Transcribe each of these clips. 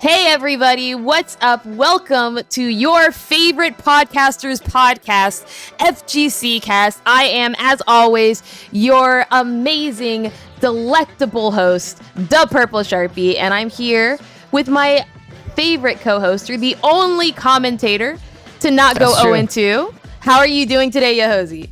Hey everybody, what's up? Welcome to your favorite podcasters podcast, FGC Cast. I am, as always, your amazing, delectable host, the Purple Sharpie, and I'm here with my favorite co-hoster, the only commentator to not go 0-2. How are you doing today, YOHOSIE?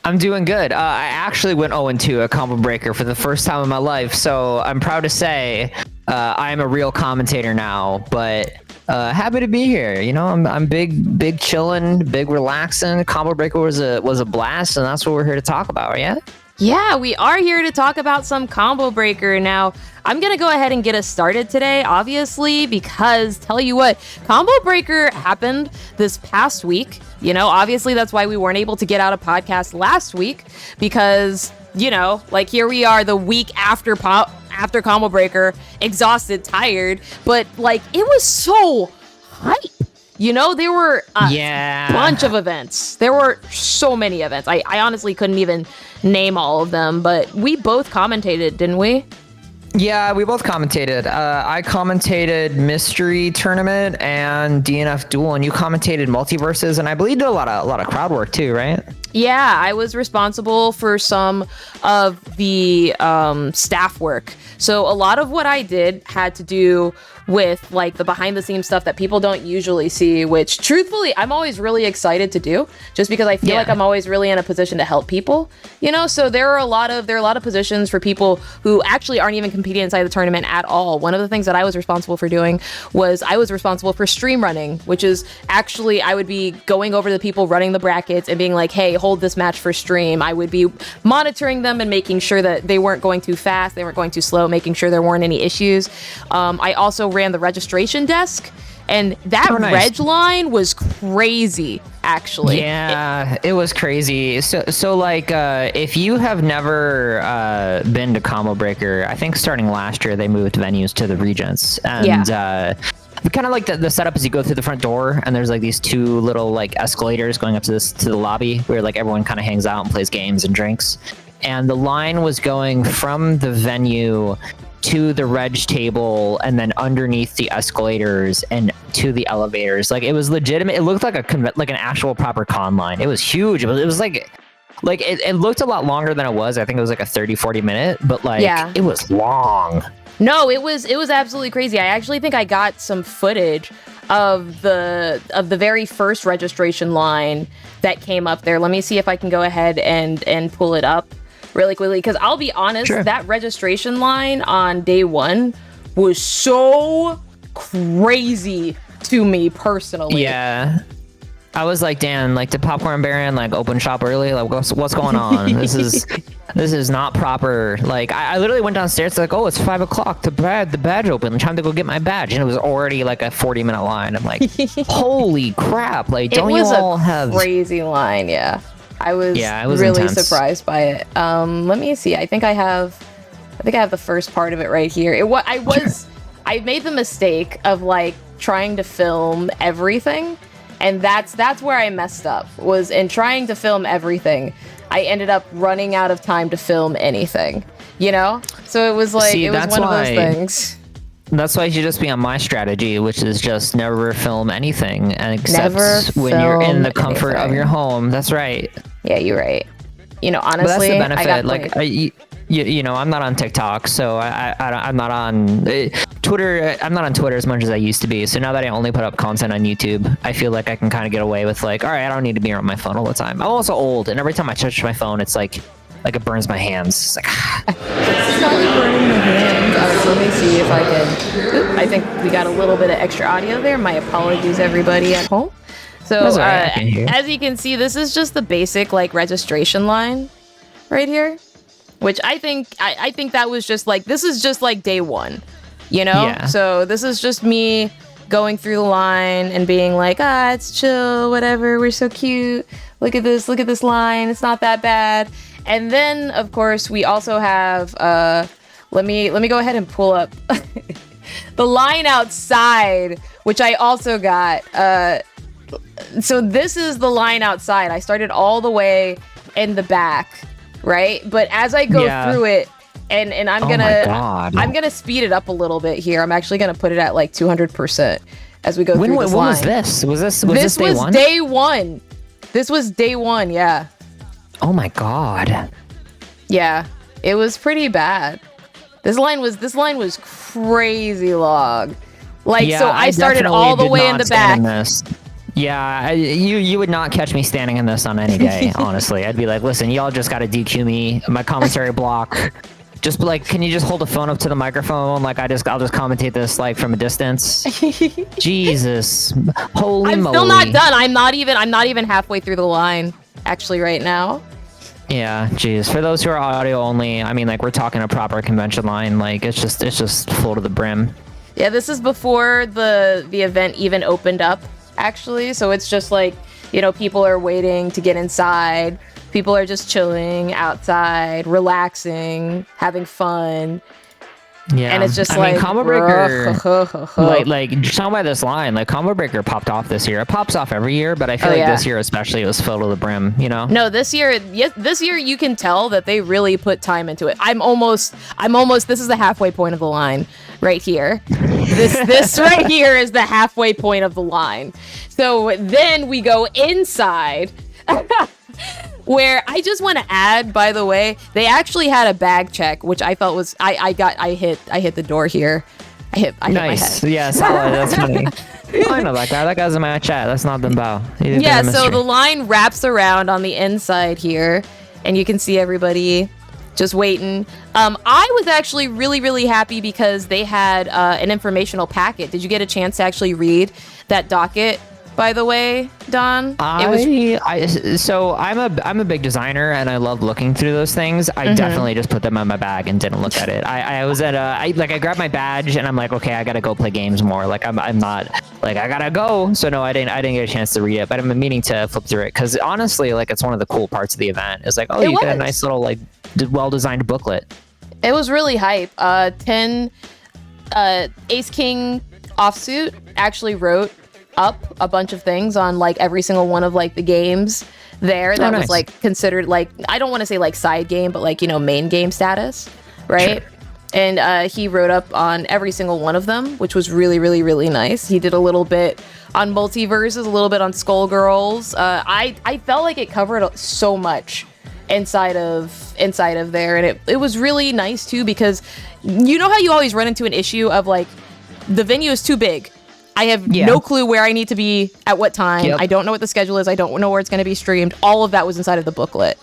I'm doing good. I actually went 0-2 a combo breaker for the first time in my life, so I'm proud to say I'm a real commentator now, but happy to be here. You know, I'm big chilling, big relaxing. Combo breaker was a blast, and that's what we're here to talk about, yeah? Yeah, we are here to talk about some combo breaker. Now, I'm going to go ahead and get us started today, obviously, because tell you what, combo breaker happened this past week. You know, obviously that's why we weren't able to get out a podcast last week because, you know, like here we are the week after combo breaker, exhausted, tired, but like it was so hype. You know, there were a bunch of events. There were so many events. I honestly couldn't even name all of them, but we both commentated, didn't we? Yeah, we both commentated. I commentated Mystery Tournament and DNF Duel, and you commentated Multiverses, and I believe you did a lot of crowd work too, right? Yeah, I was responsible for some of the staff work. So a lot of what I did had to do with like the behind the scenes stuff that people don't usually see, which truthfully I'm always really excited to do just because I feel like I'm always really in a position to help people, you know. So there are a lot of positions for people who actually aren't even competing inside the tournament at all. One of the things that I was responsible for doing was I was responsible for stream running, which is actually I would be going over to the people running the brackets and being like, hey, hold this match for stream. I would be monitoring them and making sure that they weren't going too fast, they weren't going too slow, making sure there weren't any issues. I also ran the registration desk, and that reg line was crazy, actually. Yeah, it was crazy. So like, if you have never been to Combo Breaker, I think starting last year they moved venues to the Regents, and kind of like the setup is you go through the front door, and there's like these two little like escalators going up to the lobby where like everyone kind of hangs out and plays games and drinks. And the line was going from the venue to the reg table and then underneath the escalators and to the elevators. Like it was legitimate. It looked like an actual proper con line. It was huge. It was like it looked a lot longer than it was. I think it was like a 30-40 minute, but like it was long. No, it was absolutely crazy. I actually think I got some footage of the very first registration line that came up there. Let me see if I can go ahead and pull it up really quickly, because I'll be honest, that registration line on day one was so crazy to me personally. Yeah. I was like, Dan, like, did Popcorn Baron like open shop early? Like, what's going on? This is not proper. Like, I literally went downstairs like, oh, it's 5 o'clock. The badge open. Time to go get my badge, and it was already like a 40-minute line. I'm like, holy crap! Like, don't you all have crazy line? Yeah, I was really intense. Surprised by it. Let me see. I think I have the first part of it right here. I made the mistake of like trying to film everything. And that's where I messed up, was in trying to film everything. I ended up running out of time to film anything, you know? So it was like, it was one of those things. That's why you should just be on my strategy, which is just never film anything, except when you're in the comfort of your home. That's right. Yeah, you're right. You know, honestly, but that's the benefit. You know, I'm not on TikTok, so I'm not on Twitter. I'm not on Twitter as much as I used to be. So now that I only put up content on YouTube, I feel like I can kind of get away with like, all right, I don't need to be on my phone all the time. I'm also old, and every time I touch my phone, it's like it burns my hands. It's like, it's not like burning my hands. All right, so let me see if I can. I think we got a little bit of extra audio there. My apologies, everybody at home. So as you can see, this is just the basic like registration line right here. Which I think that was just like, this is just like day one, you know? Yeah. So this is just me going through the line and being like, it's chill, whatever, we're so cute. Look at this line, it's not that bad. And then of course we also have let me go ahead and pull up the line outside, which I also got. So this is the line outside. I started all the way in the back. Right? But as I go through it And I'm Oh gonna my God. I'm gonna speed it up a little bit here. I'm actually gonna put it at like 200% as we go through this line. When was this? Was this day one? Day one. This was day one, yeah. Oh my God. Yeah, it was pretty bad. This line was crazy long. Like, Yeah, so I started all the way in the back. Yeah, you would not catch me standing in this on any day, honestly. I'd be like, listen, y'all just got to DQ me, my commentary block. Just like, can you just hold the phone up to the microphone? Like, I'll just commentate this like from a distance. Jesus, holy moly! I'm still not done. I'm not even halfway through the line, actually, right now. Yeah, geez. For those who are audio only, I mean, like, we're talking a proper convention line. Like, it's just full to the brim. Yeah, this is before the event even opened up, actually. So it's just like, you know, people are waiting to get inside. People are just chilling outside, relaxing, having fun. Yeah, and it's just I mean, Combo Breaker, like just talking about this line, like Combo Breaker popped off this year. It pops off every year, but I feel like this year especially it was filled to the brim, you know? No, this year you can tell that they really put time into it. I'm almost, this is the halfway point of the line right here. This right here is the halfway point of the line. So then we go inside. Where I just want to add, by the way, they actually had a bag check, which I felt was I hit the door here. I hit my head. Yeah, solid. That's funny. I know that guy. That guy's in my chat. That's not them bow. Yeah, so the line wraps around on the inside here, and you can see everybody just waiting. I was actually really, really happy because they had an informational packet. Did you get a chance to actually read that docket? By the way, Don, so I'm a big designer and I love looking through those things. I definitely just put them in my bag and didn't look at it. I was at I grabbed my badge and I'm like, okay, I gotta go play games more. Like I'm not like I gotta go. So no, I didn't get a chance to read it, but I'm meaning to flip through it because honestly, like it's one of the cool parts of the event. It's like, oh, you get a nice little like well-designed booklet. It was really hype. 10 Ace King Offsuit actually wrote up a bunch of things on like every single one of like the games there that was like considered like, I don't want to say like side game, but like, you know, main game status, right? Sure. And he wrote up on every single one of them, which was really, really, really nice. He did a little bit on Multiverses, a little bit on Skullgirls. I felt like it covered so much inside of there, and it was really nice too, because you know how you always run into an issue of like the venue is too big. I have no clue where I need to be at what time. I don't know what the schedule is. I don't know where it's going to be streamed. All of that was inside of the booklet.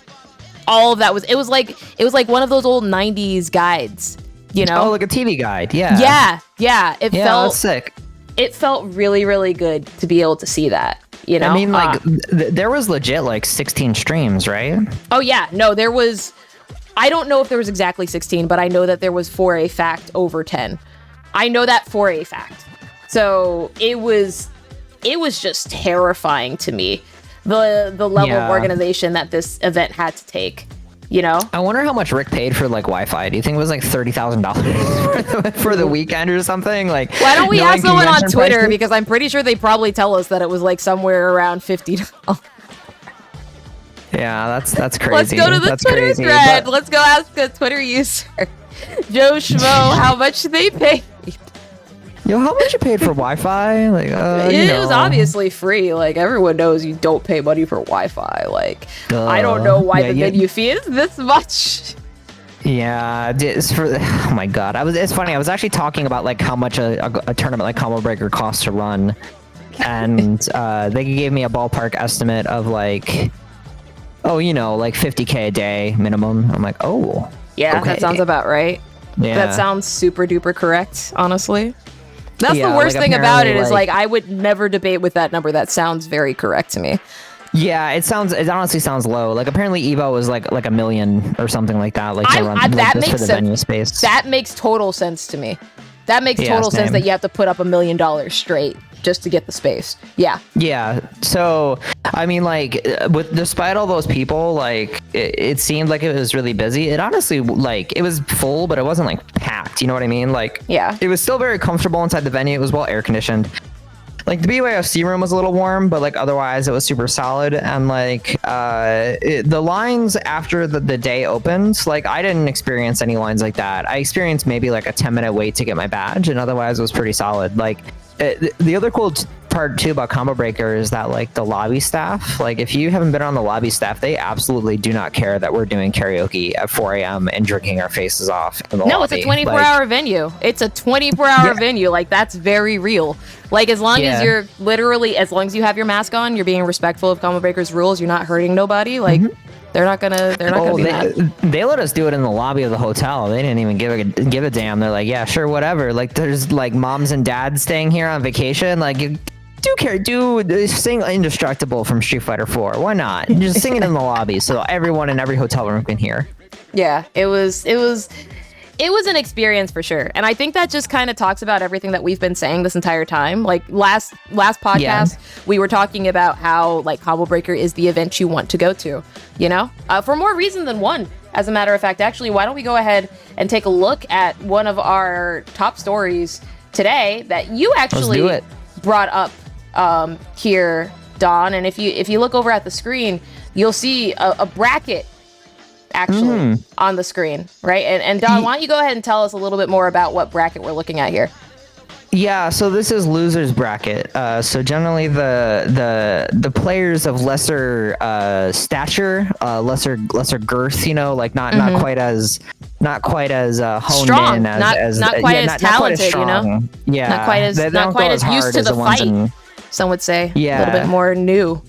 All of that was, it was like one of those old 90s guides, you know? Oh, like a TV guide. Yeah. Yeah. It felt sick. It felt really, really good to be able to see that, you know? I mean, like, there was legit like 16 streams, right? Oh, yeah. No, there was, I don't know if there was exactly 16, but I know that there was for a fact over 10. I know that for a fact. So it was just terrifying to me, the level of organization that this event had to take, you know? I wonder how much Rick paid for like Wi-Fi. Do you think it was like $30,000 for the weekend or something? Like, why don't we ask someone on Twitter prices? Because I'm pretty sure they probably tell us that it was like somewhere around $50. Yeah, that's crazy. Let's go to the Twitter thread. Let's go ask a Twitter user, Joe Schmo, how much they pay. Yo, how much you paid for Wi-Fi? Like, it was obviously free. Like, everyone knows you don't pay money for Wi-Fi. Like, I don't know why the venue fee is this much. Yeah, it's for. Oh my god, it's funny. I was actually talking about like how much a tournament like Combo Breaker costs to run, and they gave me a ballpark estimate of like, oh, you know, like 50K a day minimum. I'm like, oh, yeah, okay. That sounds about right. Yeah, that sounds super duper correct. Honestly. That's the worst thing about it is like I would never debate with that number. That sounds very correct to me. Yeah, it honestly sounds low. Like apparently Evo was like $1 million or something like that. Like to run that this makes for the sense. venue space. That makes total sense to me. That makes total sense that you have to put up $1 million straight just to get the space. Yeah. Yeah. So I mean, like, despite all those people, like, it seemed like it was really busy. It honestly, like, it was full, but it wasn't like packed. You know what I mean? Like, yeah, it was still very comfortable inside the venue. It was well air conditioned. like the BYOC room was a little warm, but like otherwise it was super solid. And like the lines after the day opened, like I didn't experience any lines like that. I experienced maybe like a 10-minute wait to get my badge, and otherwise it was pretty solid. Like the other cool part too about Combo Breaker is that like the lobby staff, like if you haven't been on the lobby staff, they absolutely do not care that we're doing karaoke at 4 a.m. and drinking our faces off in the lobby. It's a 24-hour venue. It's a 24-hour venue. Like, that's very real. Like, as long as you're literally, as long as you have your mask on, you're being respectful of Combo Breaker's rules, you're not hurting nobody, like they're not gonna be mad. They let us do it in the lobby of the hotel. They didn't even give a damn. They're like, yeah, sure, whatever. Like, there's like moms and dads staying here on vacation. Like, sing Indestructible from Street Fighter 4. Why not? Just sing it in the lobby so everyone in every hotel room can hear. Yeah, it was an experience for sure. And I think that just kind of talks about everything that we've been saying this entire time. Like last podcast, we were talking about how like Combo Breaker is the event you want to go to, you know, for more reason than one. As a matter of fact, actually, why don't we go ahead and take a look at one of our top stories today that you actually brought up here, Don. And if you look over at the screen, you'll see a bracket actually on the screen, right? And Don, why don't you go ahead and tell us a little bit more about what bracket we're looking at here? Yeah, so this is losers bracket. So generally the players of lesser stature, lesser girth, you know, like not quite as honed strong, in as not quite as talented, you know? Yeah, not quite as used to the fight. Some would say a little bit more new.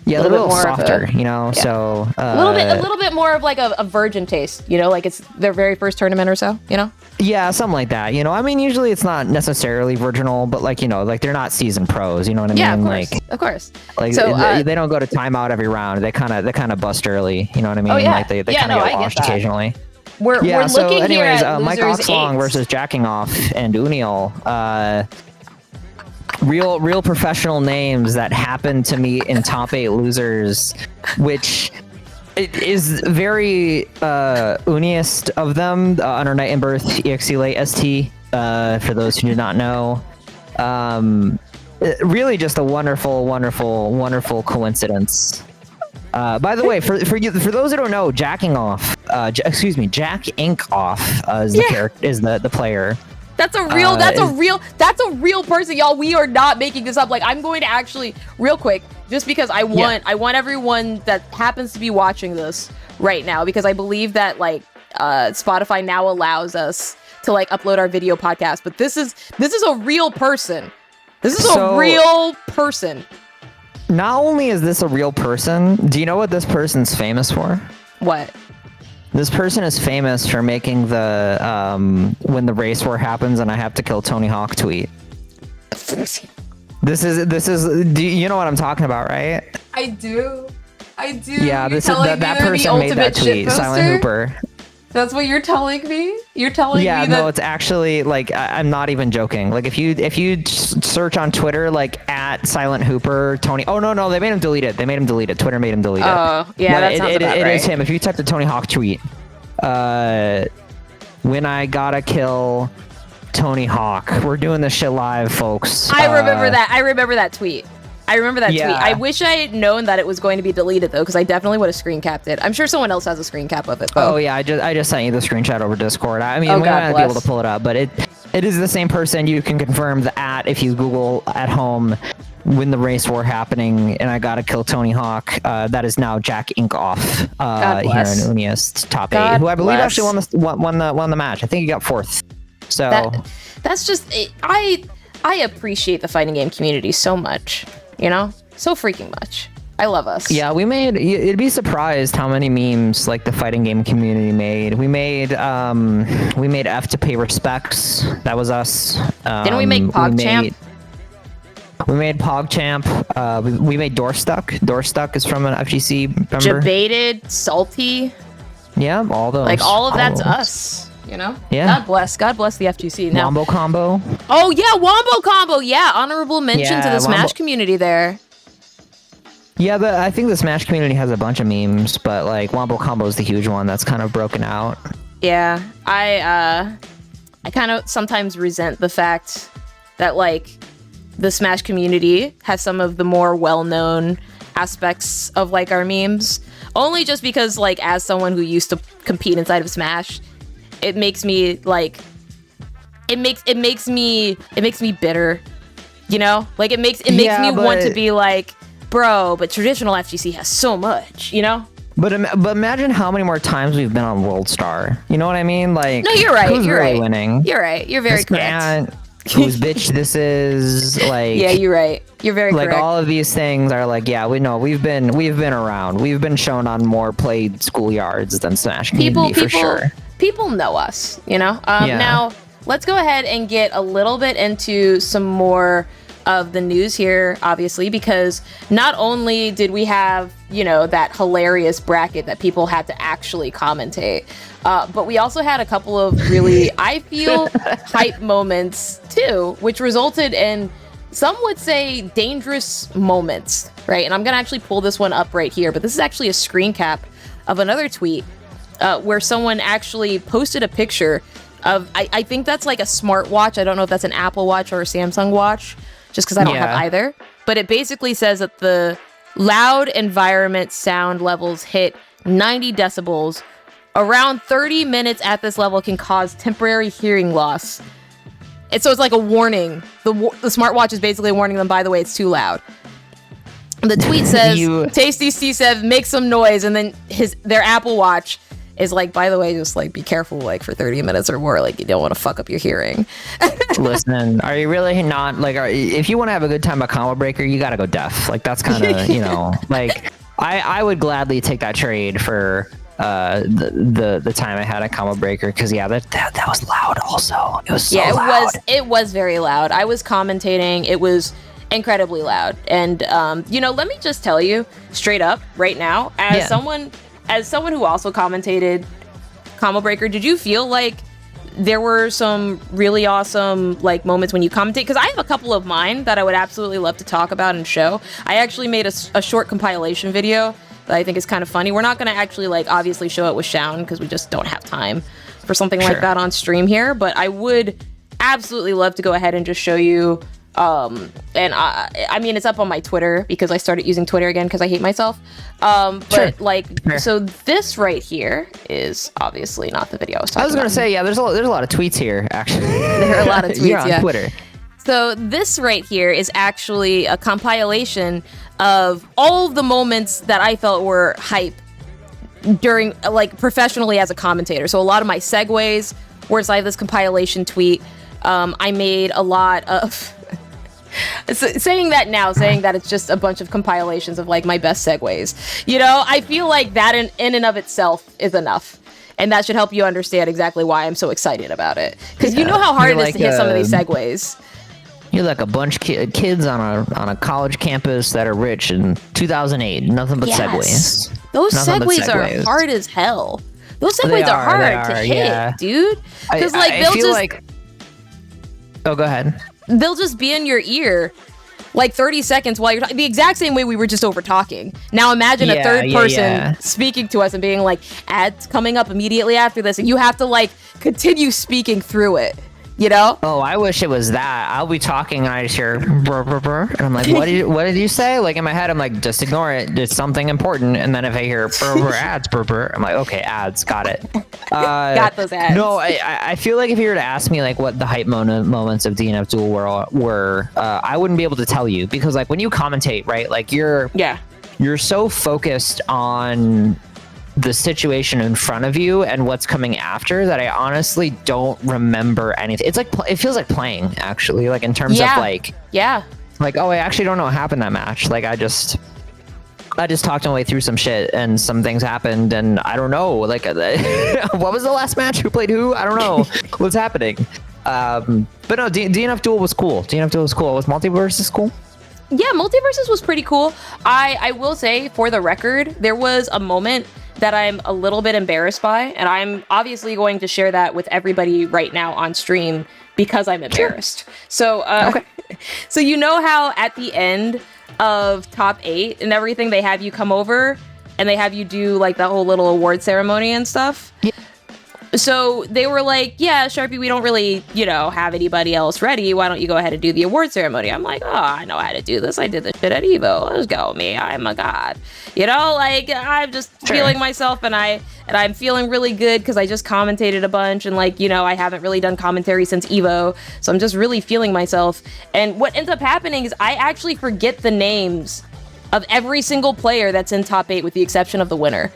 Yeah, a little bit softer, you know. Yeah. So a little bit more of like a virgin taste, you know, like it's their very first tournament or so, you know. Yeah, something like that. You know, I mean, usually it's not necessarily virginal, but like, you know, like they're not seasoned pros. You know what I mean? Yeah, of course. Like so, they don't go to timeout every round. They kind of bust early. You know what I mean? Oh, yeah. Like they kind of get washed occasionally. We're looking anyways, here at Mike Oxlong versus Jacking Off and Uniel. Real professional names that happen to meet in top 8 losers, which it is very uniest of them. Under Night and Birth, EXE Late ST, for those who do not know. Really just a wonderful coincidence. By the way, for those who don't know, Jack Ink Off is the character, is the player. That's a real person, y'all. We are not making this up. Like, I'm going to actually, real quick, just because I want everyone that happens to be watching this right now, because I believe that like Spotify now allows us to like upload our video podcast. But this is a real person. This is a real person. Not only is this a real person, do you know what this person's famous for? What? This person is famous for making the when the race war happens and I have to kill Tony Hawk tweet. This is do you know what I'm talking about, right? I do. Yeah, that person made that tweet, Silent Hooper. That's what you're telling me? You're telling me that... no, it's actually, like, I'm not even joking. Like, if you search on Twitter, like, at Silent Hooper, Tony... Oh, no, they made him delete it. Twitter made him delete it. Oh, yeah, that sounds about right. It is him. If you type the Tony Hawk tweet, when I gotta kill Tony Hawk. We're doing this shit live, folks. I remember that tweet. Tweet. I wish I had known that it was going to be deleted though, because I definitely would have screen capped it. I'm sure someone else has a screen cap of it. Though. Oh yeah, I just sent you the screenshot over Discord. I mean, we might not be able to pull it up, but it is the same person. You can confirm the @ if you Google at home when the race war happening and I gotta kill Tony Hawk. That is now Jack Inkoff here in Uniest top 8, who I believe actually won the match. I think he got 4th. So that's just I appreciate the fighting game community so much. You know, so freaking much. I love us. Yeah, you'd be surprised how many memes like the fighting game community made. We made F to pay respects. That was us. Didn't we make PogChamp? We made PogChamp. We made Doorstuck. Doorstuck is from an FGC member. Debated, Salty. Yeah, all those. Like all of that's us. You know? Yeah. God bless the FGC. Now, Wombo Combo. Oh yeah, Wombo Combo. Yeah, honorable mention to the Smash community there. Yeah, I think the Smash community has a bunch of memes, but like Wombo Combo is the huge one that's kind of broken out. Yeah, I kind of sometimes resent the fact that like the Smash community has some of the more well-known aspects of like our memes, only just because like as someone who used to compete inside of Smash, it makes me like it makes me bitter, you know, like it makes me want to be like, bro, but traditional FGC has so much, you know. But imagine how many more times we've been on World Star. You know what I mean? Like, no, you're right. Who's you're really right. Winning? You're right. You're very correct. Whose bitch this is? Like, yeah, you're right. You're very like correct. all of these things are like, yeah, we know we've been around. We've been shown on more played schoolyards than Smash community for sure. People know us, you know. Now let's go ahead and get a little bit into some more of the news here, obviously, because not only did we have, you know, that hilarious bracket that people had to actually commentate, but we also had a couple of really, I feel, hype moments too, which resulted in, some would say, dangerous moments, right? And I'm gonna actually pull this one up right here, but this is actually a screen cap of another tweet where someone actually posted a picture of, I think that's like a smartwatch. I don't know if that's an Apple Watch or a Samsung watch, just because I don't have either. But it basically says that the loud environment sound levels hit 90 decibels. Around 30 minutes at this level can cause temporary hearing loss. And so it's like a tasty smartwatch is basically warning them, by the way, it's too loud. The tweet says, Tasty C7, make some noise. And then their Apple Watch is like, by the way, just like be careful, like for 30 minutes or more, like you don't want to fuck up your hearing. Listen, are you really not like, if you want to have a good time at Combo Breaker, you got to go deaf. Like that's kind of, you know, like I would gladly take that trade for the time I had at Combo Breaker, because that was loud also. It was so loud. It was very loud. I was commentating. It was incredibly loud. And you know, let me just tell you straight up right now, as someone who also commentated Combo Breaker, did you feel like there were some really awesome like moments when you commentate? Because I have a couple of mine that I would absolutely love to talk about and show. I actually made a short compilation video that I think is kind of funny. We're not going to actually like obviously show it with Shaun because we just don't have time for something like that on stream here. But I would absolutely love to go ahead and just show you. And I mean, it's up on my Twitter because I started using Twitter again because I hate myself. So this right here is obviously not the video I was talking about. I was going to say, yeah, there's a lot of tweets here, actually. There are a lot of tweets, on Twitter. So this right here is actually a compilation of all of the moments that I felt were hype during, like, professionally as a commentator. So a lot of my segues were inside this compilation tweet. I made a lot of... saying that it's just a bunch of compilations of like my best segues, you know, I feel like that in and of itself is enough, and that should help you understand exactly why I'm so excited about it, because you know how hard it is to hit some of these segues. You're like a bunch of kids on a college campus that are rich in 2008. Nothing but segues. Those segues are hard as hell. Those segues are hard to hit, dude. Because oh, go ahead. They'll just be in your ear like 30 seconds while you're talking, the exact same way we were just over talking. Now imagine a third person speaking to us and being like, ads coming up immediately after this, and you have to like continue speaking through it, you know? Oh, I wish it was that. I'll be talking and I just hear brr, brr, brr, and I'm like, what did you say? Like in my head, I'm like, just ignore it. It's something important. And then if I hear brr, brr, ads, brr, brr, I'm like, okay, ads, got it. Got those ads. No, I feel like if you were to ask me like what the hype moments of DNF Duel were, I wouldn't be able to tell you, because like when you commentate, right, like you're so focused on the situation in front of you and what's coming after that I honestly don't remember anything. It's like it feels like playing, actually, like in terms of like oh, I actually don't know what happened that match. Like I just talked my way through some shit and some things happened and I don't know, like what was the last match, who played who, I don't know what's happening. But no, DNF Duel was cool. Was Multiversus cool? Yeah, Multiversus was pretty cool. I will say, for the record, there was a moment that I'm a little bit embarrassed by, and I'm obviously going to share that with everybody right now on stream because I'm embarrassed. So, so you know how at the end of top 8 and everything, they have you come over and they have you do like that whole little award ceremony and stuff? Yeah. So they were like, yeah, Sharpie, we don't really, have anybody else ready. Why don't you go ahead and do the award ceremony? I'm like, oh, I know how to do this. I did this shit at Evo. Let's go, me. I'm a god. I'm just feeling myself, and I'm feeling really good because I just commentated a bunch, and I haven't really done commentary since Evo. So I'm just really feeling myself. And what ends up happening is I actually forget the names of every single player that's in top 8 with the exception of the winner.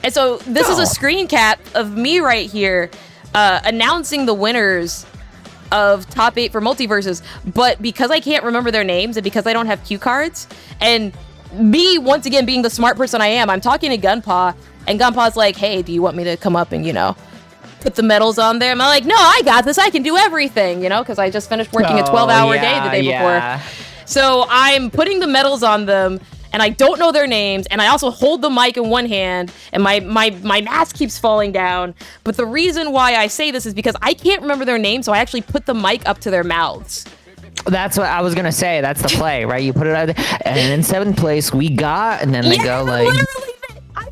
And so this is a screen cap of me right here announcing the winners of top 8 for multiverses. But because I can't remember their names and because I don't have cue cards, and me, once again, being the smart person I am, I'm talking to Gunpaw, and Gunpaw's like, hey, do you want me to come up and, put the medals on there? I'm like, no, I got this. I can do everything, because I just finished working a 12-hour day the day before. So I'm putting the medals on them, and I don't know their names, and I also hold the mic in one hand, and my mask keeps falling down. But the reason why I say this is because I can't remember their names, so I actually put the mic up to their mouths. That's what I was gonna say. That's the play, right? You put it out there, and in 7th place we got, and then they go like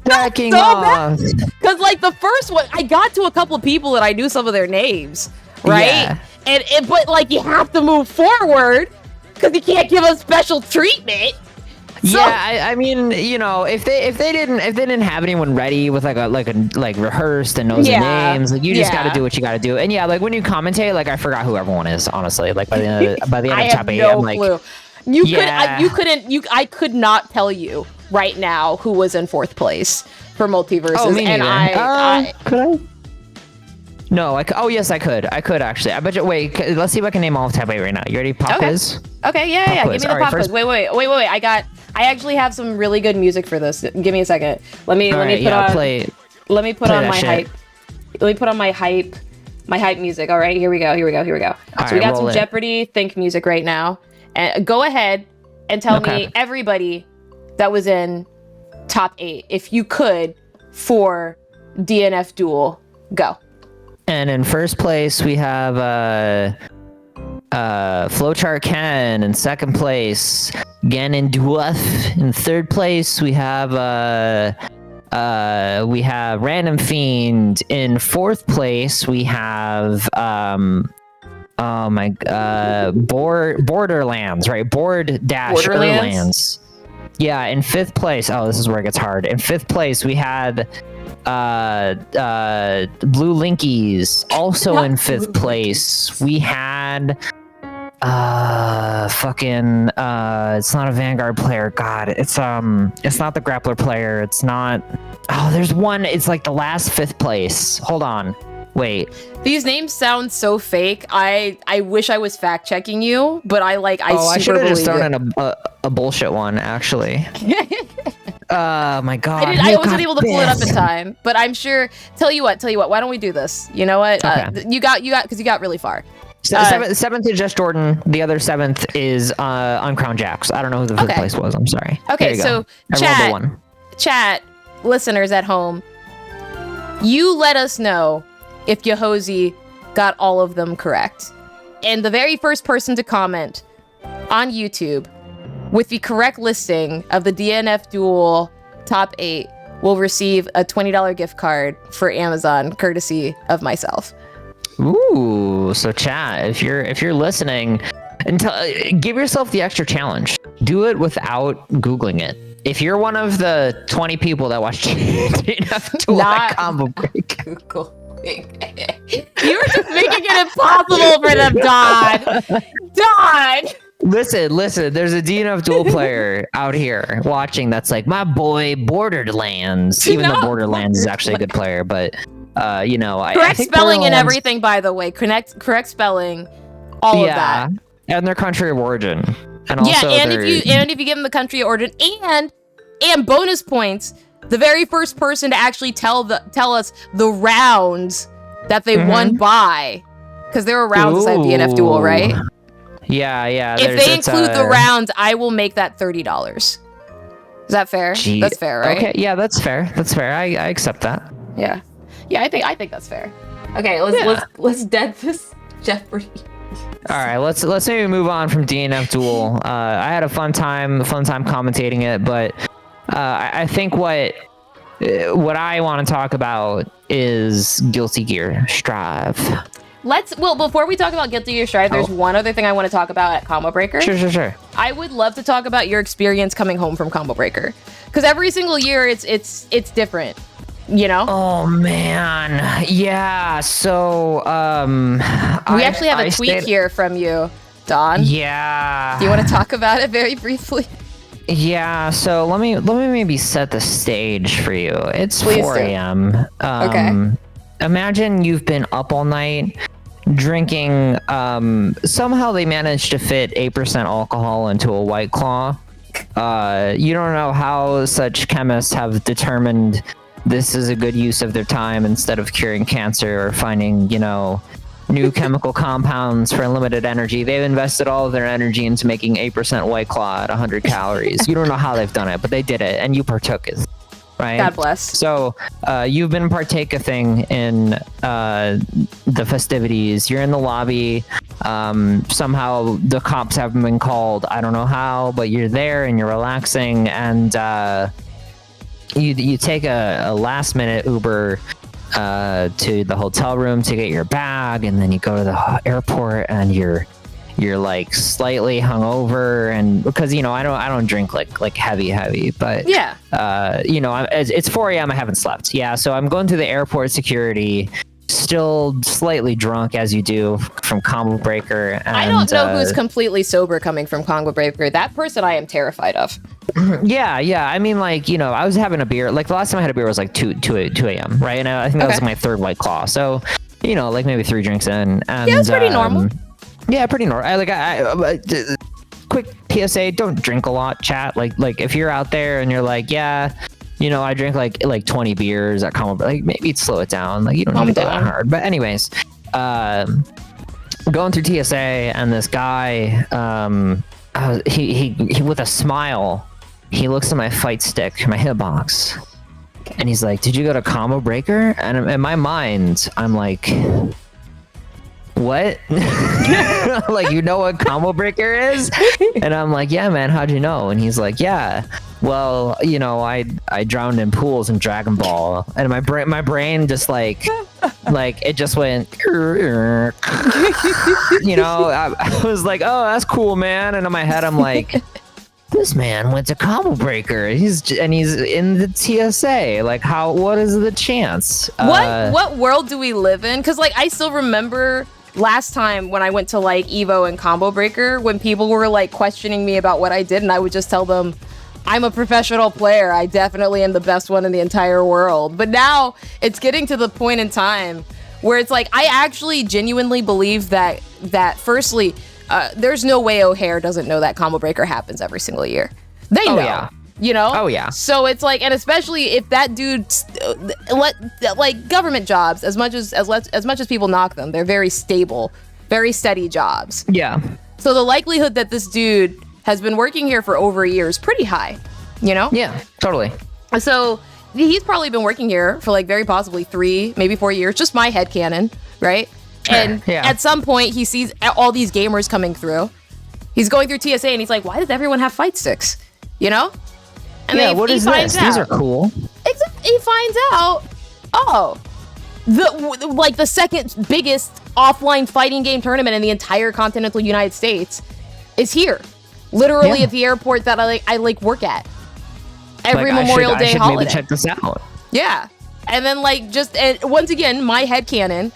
backing off. Because the first one, I got to a couple of people that I knew some of their names, right? Yeah. But you have to move forward because you can't give them special treatment. So, yeah, I mean, if they didn't have anyone ready with like rehearsed and knows the names, you just got to do what you got to do. And when you commentate, I forgot who everyone is, honestly. By the end of top 8, I'm like, clue. I could not tell you right now who was in 4th place for multiverses. Oh, me and could I? No, yes, I could. I could actually. I bet you. Wait, let's see if I can name all of top 8 right now. You ready? Pop quiz? Okay, yeah. Give me the pop quiz. Wait. I actually have some really good music for this. Give me a second. Let me put on my hype music. All right, here we go. So we got some Jeopardy Think music right now. And go ahead and tell me everybody that was in top 8, if you could, for DNF Duel. Go. And in 1st place we have Flowchart Ken. In 2nd place, Ganon Dwarf. In 3rd place we have Random Fiend. In 4th place we have Borderlands, right? Borderlands. Yeah, in 5th place, this is where it gets hard. In 5th place we had Blue Linkies. Also in 5th place we had it's not a Vanguard player. God, it's not the grappler player. It's not. There's one. It's the last 5th place. Hold on. Wait. These names sound so fake. I wish I was fact checking you, but I should have just thrown in a bullshit one, actually. Oh my god. I wasn't able to pull it up in time, but I'm sure. Tell you what. Why don't we do this? You know what? Okay. You got because you got really far. Seventh is Just Jordan. The other 7th is Uncrowned Jax. I don't know who the 5th place was. I'm sorry. Okay, so chat, listeners at home, you let us know if YOHOSIE got all of them correct. And the very first person to comment on YouTube with the correct listing of the DNF Duel top 8 will receive a $20 gift card for Amazon, courtesy of myself. Ooh, so chat, if you're listening, give yourself the extra challenge. Do it without Googling it. If you're one of the 20 people that watch DNF Duel at Combo Break, Google. You were just making it impossible for them, Don. Listen. There's a DNF Duel player out here watching that's like, my boy Borderlands. Even though Borderlands is actually a good player, but correct spelling and everything. By the way, correct spelling, all of that, and their country of origin, and also if you give them the country of origin and bonus points. The very first person to actually tell us the rounds that they won by, because there are rounds inside DNF Duel, right? Yeah. If they include the rounds, I will make that $30. Is that fair? That's fair, right? Okay, yeah, that's fair. I accept that. Yeah, I think that's fair. Okay, let's dead this Jeopardy. All right, let's maybe move on from DNF Duel. I had a fun time commentating it, but I think what I want to talk about is Guilty Gear Strive. Before we talk about Guilty Gear Strive, there's one other thing I want to talk about at Combo Breaker. Sure. I would love to talk about your experience coming home from Combo Breaker, because every single year it's different, you know? Oh man, yeah. So we actually have a tweet here from you, Don. Yeah. Do you want to talk about it very briefly? Yeah, so let me maybe set the stage for you. It's Please 4 do. a.m. Okay. Imagine you've been up all night drinking. Somehow they managed to fit 8% alcohol into a White Claw. You don't know how such chemists have determined this is a good use of their time instead of curing cancer or finding, new chemical compounds for unlimited energy. They've invested all of their energy into making 8% White Claw at 100 calories. You don't know how they've done it, but they did it, and you partook it. Right? God bless. So you've been partaking in the festivities. You're in the lobby. Somehow the cops haven't been called. I don't know how, but you're there and you're relaxing, and you take a last-minute Uber to the hotel room to get your bag, and then you go to the airport and you're like slightly hungover, and because I don't drink like heavy, but yeah, it's 4 a.m. I haven't slept. Yeah, so I'm going through the airport security, still slightly drunk as you do from Combo Breaker. And, I don't know who's completely sober coming from Combo Breaker. That person I am terrified of. Yeah. I mean, I was having a beer. Like the last time I had a beer was like 2 a.m. Right, and I think that was my third White Claw. So like maybe 3 drinks in. And, yeah, it's pretty normal. Yeah, pretty normal. Quick PSA: don't drink a lot, chat. Like if you're out there and you're like, yeah, I drink like 20 beers at Combo, like maybe slow it down. Like you don't need to go that hard. But anyways, going through TSA, and this guy, he with a smile, he looks at my fight stick, my hitbox, and he's like, "Did you go to Combo Breaker?" And in my mind, I'm like, what? Like, you know what Combo Breaker is? And I'm like, yeah, man, how'd you know? And he's like, yeah, well, I drowned in pools in Dragon Ball, and my brain just like it just went I was like, oh, that's cool, man. And in my head I'm like, this man went to Combo Breaker. He's in the TSA. Like, what is the chance? What world do we live in? Because I still remember last time when I went to Evo and Combo Breaker, when people were questioning me about what I did, and I would just tell them, I'm a professional player. I definitely am the best one in the entire world. But now it's getting to the point in time where it's I actually genuinely believe that firstly, there's no way O'Hare doesn't know that Combo Breaker happens every single year. They know. Yeah. Oh yeah. So it's and especially if that dude government jobs, as much as people knock them, they're very stable, very steady jobs. Yeah. So the likelihood that this dude has been working here for over a year is pretty high, Yeah, totally. So he's probably been working here for very possibly 3, maybe 4 years, just my headcanon, right? Sure, and yeah. At some point he sees all these gamers coming through. He's going through TSA and he's like, why does everyone have fight sticks? And yeah, what is this? These are cool. Except he finds out, the second biggest offline fighting game tournament in the entire continental United States is here, literally at the airport that I work at every Memorial Day holiday. Maybe check this out. Yeah, and then and once again, my headcanon,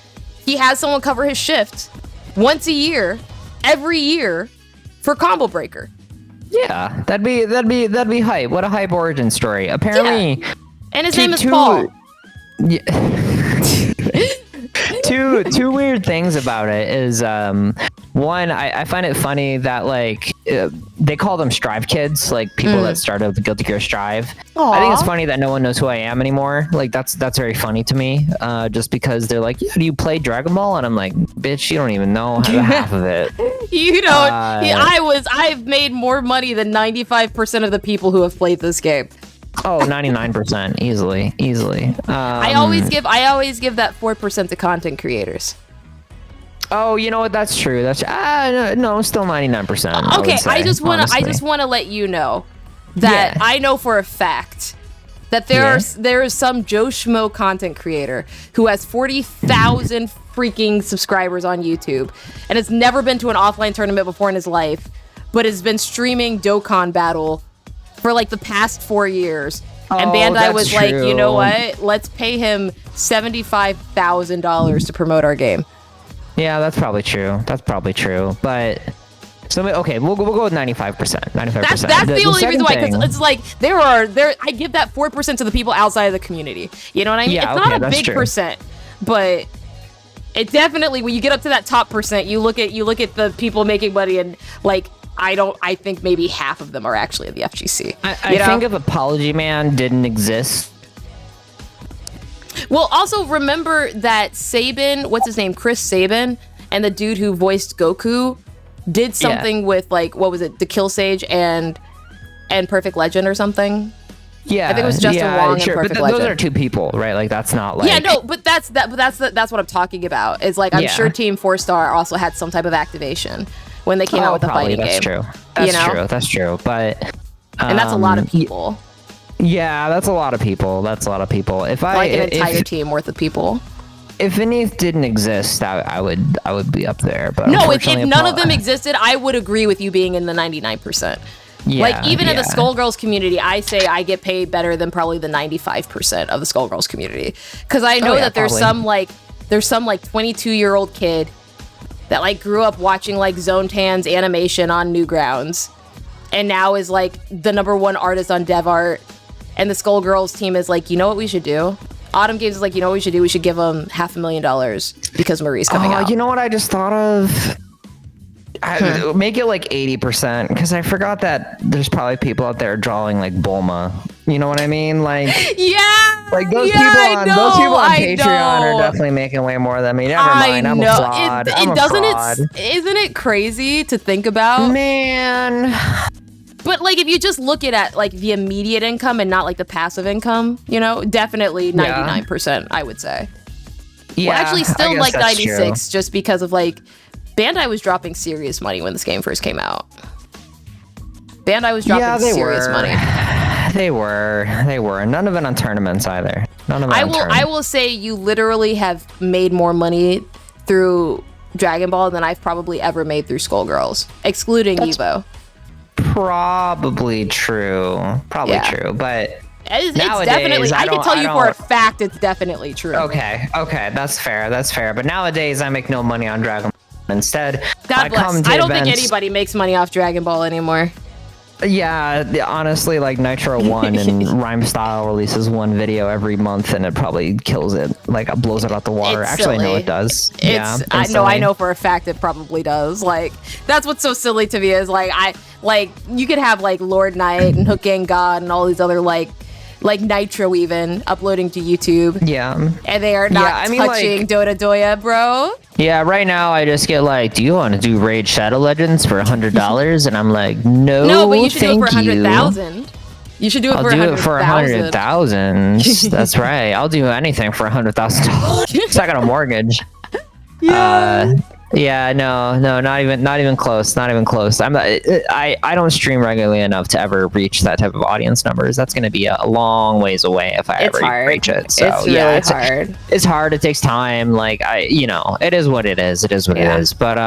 he has someone cover his shift once a year, every year, for Combo Breaker. Yeah, that'd be hype. What a hype origin story. Apparently, and his name is Paul. Yeah. Two weird things about it is one, I find it funny that they call them Strive kids, people that started with Guilty Gear Strive. Aww. I think it's funny that no one knows who I am anymore. That's very funny to me. Just because they're like, yeah, do you play Dragon Ball? And I'm like, bitch, you don't even know half of it. You don't. I've made more money than 95% of the people who have played this game. Oh, 99%, easily. I always give that 4% to content creators. Oh, you know what? That's true. That's no, still 99%. Okay, I just want to let you know that I know for a fact that there is some Joe Schmo content creator who has 40,000 freaking subscribers on YouTube and has never been to an offline tournament before in his life, but has been streaming Dokkan Battle for like the past 4 years. And Bandai was like, you know what? Let's pay him $75,000 to promote our game. Yeah, that's probably true. But so okay, we'll go with 95%. 95%. That's the only reason why, because it's like I give that 4% to the people outside of the community. You know what I mean? Yeah, it's not a big percent, but it definitely, when you get up to that top percent, you look at the people making money, and like I think maybe half of them are actually at the FGC. I think if Apology Man didn't exist. Well, also remember that Sabin, what's his name, Chris Sabin, and the dude who voiced Goku did something with, like, what was it, the Kill Sage and Perfect Legend or something. Yeah, I think it was Justin Wong and Perfect Legend. Those are two people, right? Like, that's not like... Yeah, no, but that's what I'm talking about. Is like, I'm sure Team 4-Star also had some type of activation when they came out with the fighting game. That's true. But and that's a lot of people. Yeah, that's a lot of people. If an entire team worth of people. If any didn't exist, I would be up there. But no, if none of them existed, I would agree with you being in the 99%. Yeah, like, even in the Skullgirls community, I say I get paid better than probably the 95% of the Skullgirls community, because I know that there's some 22-year-old kid that like grew up watching like Zone Tan's animation on Newgrounds, and now is like the #1 artist on DevArt, and the Skullgirls team is like, you know what we should do? Autumn Games is like, you know what we should do? We should give them $500,000 because Marie's coming out. You know what I just thought of? Make it like 80%, because I forgot that there's probably people out there drawing like Bulma. You know what I mean? Like, yeah, like those people on Patreon are definitely making way more than me. Never mind, I'm a fraud. Isn't it crazy to think about? Man. But like, if you just look at like the immediate income and not like the passive income, you know, definitely 99%, I would say. Yeah, well, actually still like 96, just because of like, Bandai was dropping serious money when this game first came out. Bandai was dropping serious money. They were. None of it on tournaments either. I will say you literally have made more money through Dragon Ball than I've probably ever made through Skullgirls, excluding Evo. Probably true. True, but it's definitely, I can tell you for a fact it's definitely true. Okay, that's fair. But nowadays I make no money on Dragon Ball. Instead, God bless. I don't think anybody makes money off Dragon Ball anymore. Yeah, honestly, like Nitro 1 and Rhyme Style releases one video every month, and it probably kills it. Like, it blows it out the water. Actually, I know it does. I know for a fact it probably does. Like, that's what's so silly to me is like, you could have like Lord Knight and Hook Gang God and all these other like Nitro even uploading to YouTube. Yeah. And they are not touching Dota Doya, bro. Yeah, right now I just get like, do you want to do Raid Shadow Legends for $100? And I'm like, no, but you should do it for 100,000. You should do it for 100,000. That's right. I'll do anything for $100,000. I got a mortgage. Yeah. No, not even close. I don't stream regularly enough to ever reach that type of audience numbers. That's going to be a long ways away if I ever reach it. So it's really hard. It's hard. It takes time. Like, it is what it is. It is. But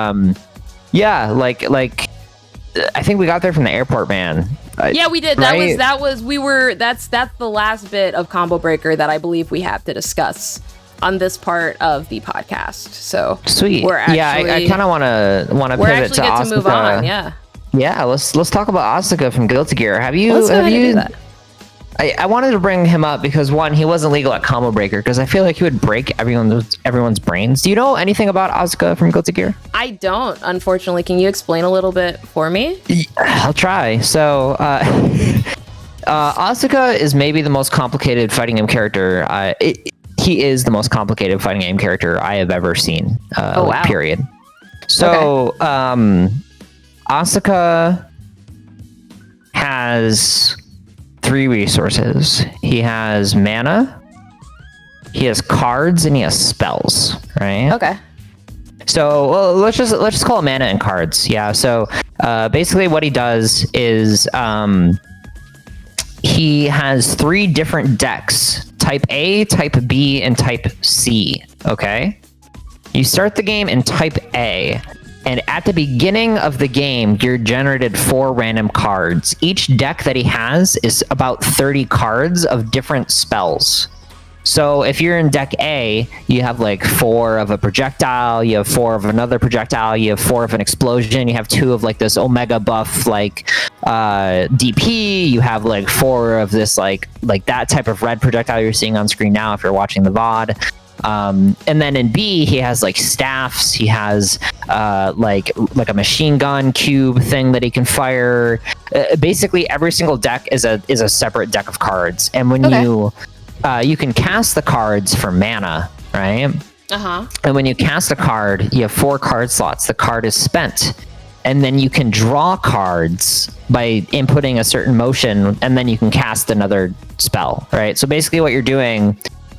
like I think we got there from the airport, man. Yeah, we did. Right? That's the last bit of Combo Breaker that I believe we have to discuss on this part of the podcast. So sweet. I kind of want to pivot to Asuka. To move on. Yeah. Let's talk about Asuka from Guilty Gear. Have you do that? I wanted to bring him up because, one, he wasn't legal at Combo Breaker, because I feel like he would break everyone's brains. Do you know anything about Asuka from Guilty Gear? I don't, unfortunately. Can you explain a little bit for me? I'll try. So Asuka is maybe the most complicated fighting game character. He is the most complicated fighting game character I have ever seen. Wow. Period. So, Asuka has 3 resources. He has mana, he has cards, and he has spells. Right? Okay. So let's just call it mana and cards. Yeah. So basically, what he does is he has 3 different decks: Type A, Type B, and Type C. Okay? You start the game in Type A, and at the beginning of the game, you're generated 4 random cards. Each deck that he has is about 30 cards of different spells. So if you're in deck A, you have like 4 of a projectile, you have 4 of another projectile, you have 4 of an explosion, you have 2 of like this omega buff like DP, you have like 4 of this like that type of red projectile you're seeing on screen now if you're watching the VOD. And then in B, he has like staffs, he has like a machine gun cube thing that he can fire. Basically every single deck is a separate deck of cards, and when you can cast the cards for mana, right? And when you cast a card, you have 4 card slots. The card is spent, and then you can draw cards by inputting a certain motion, and then you can cast another spell, right? So basically what you're doing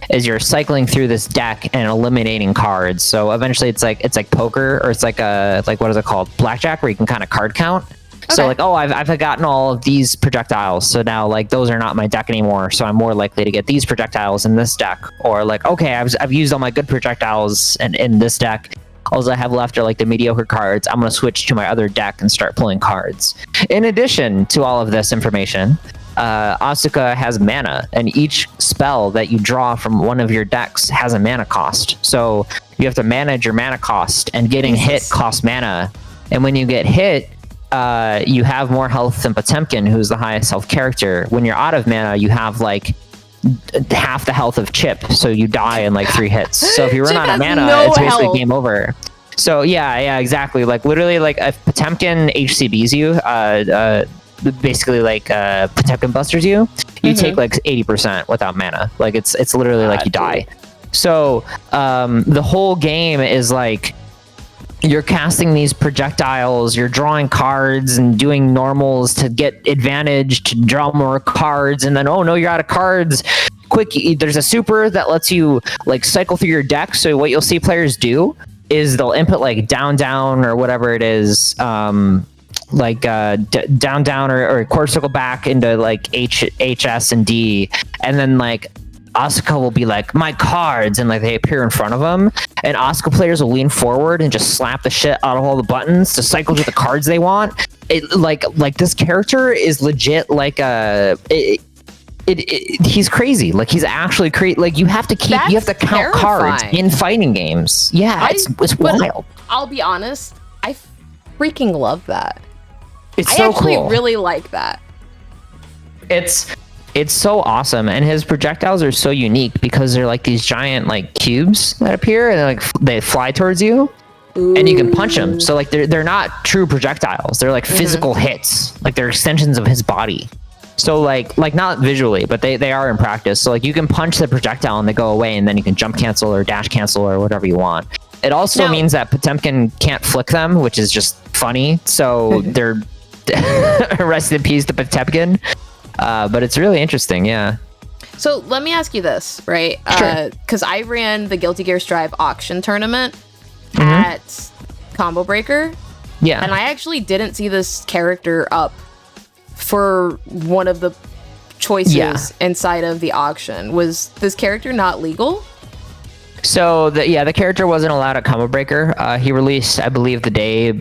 is you're cycling through this deck and eliminating cards. So eventually it's like poker, or it's like what is it called? Blackjack, where you can kind of card count. So like, oh, I've gotten all of these projectiles, so now like those are not my deck anymore, so I'm more likely to get these projectiles in this deck. Or like, okay, I've used all my good projectiles in this deck, all I have left are like the mediocre cards. I'm going to switch to my other deck and start pulling cards. In addition to all of this information, Asuka has mana, and each spell that you draw from one of your decks has a mana cost. So you have to manage your mana cost, and getting hit costs mana. And when you get hit, you have more health than Potemkin, who's the highest health character. When you're out of mana, you have like half the health of Chip, so you die in like 3 hits. So if you run out of mana, it's basically game over. So yeah, exactly. Like literally, like if Potemkin HCBs you, basically like Potemkin busters you, you take like 80% without mana. Like it's literally like you die. So the whole game is like, you're casting these projectiles, you're drawing cards and doing normals to get advantage to draw more cards, and then, oh no, you're out of cards. Quick, there's a super that lets you like cycle through your deck. So what you'll see players do is they'll input like down or whatever it is, like down or quarter circle back into like H, S, and D, and then like Asuka will be like, my cards, and like they appear in front of them, and Asuka players will lean forward and just slap the shit out of all the buttons to cycle to the cards they want. It like this character is legit like he's crazy. Like he's actually crazy. Like you have to count cards in fighting games. Yeah, it's wild. I'll be honest, I freaking love that. It's so cool. I actually really like that. It's so awesome, and his projectiles are so unique because they're like these giant like cubes that appear, and they fly towards you. Ooh. And you can punch them. So like they're not true projectiles. They're like physical hits. Like they're extensions of his body. So like not visually, but they are in practice. So like you can punch the projectile and they go away, and then you can jump cancel or dash cancel or whatever you want. It also means that Potemkin can't flick them, which is just funny. So they're rest in peace to Potemkin. But it's really interesting, yeah. So let me ask you this, right? Sure. Because I ran the Guilty Gear Strive auction tournament at Combo Breaker. Yeah. And I actually didn't see this character up for one of the choices inside of the auction. Was this character not legal? So, the character wasn't allowed at Combo Breaker. He released, I believe, the day...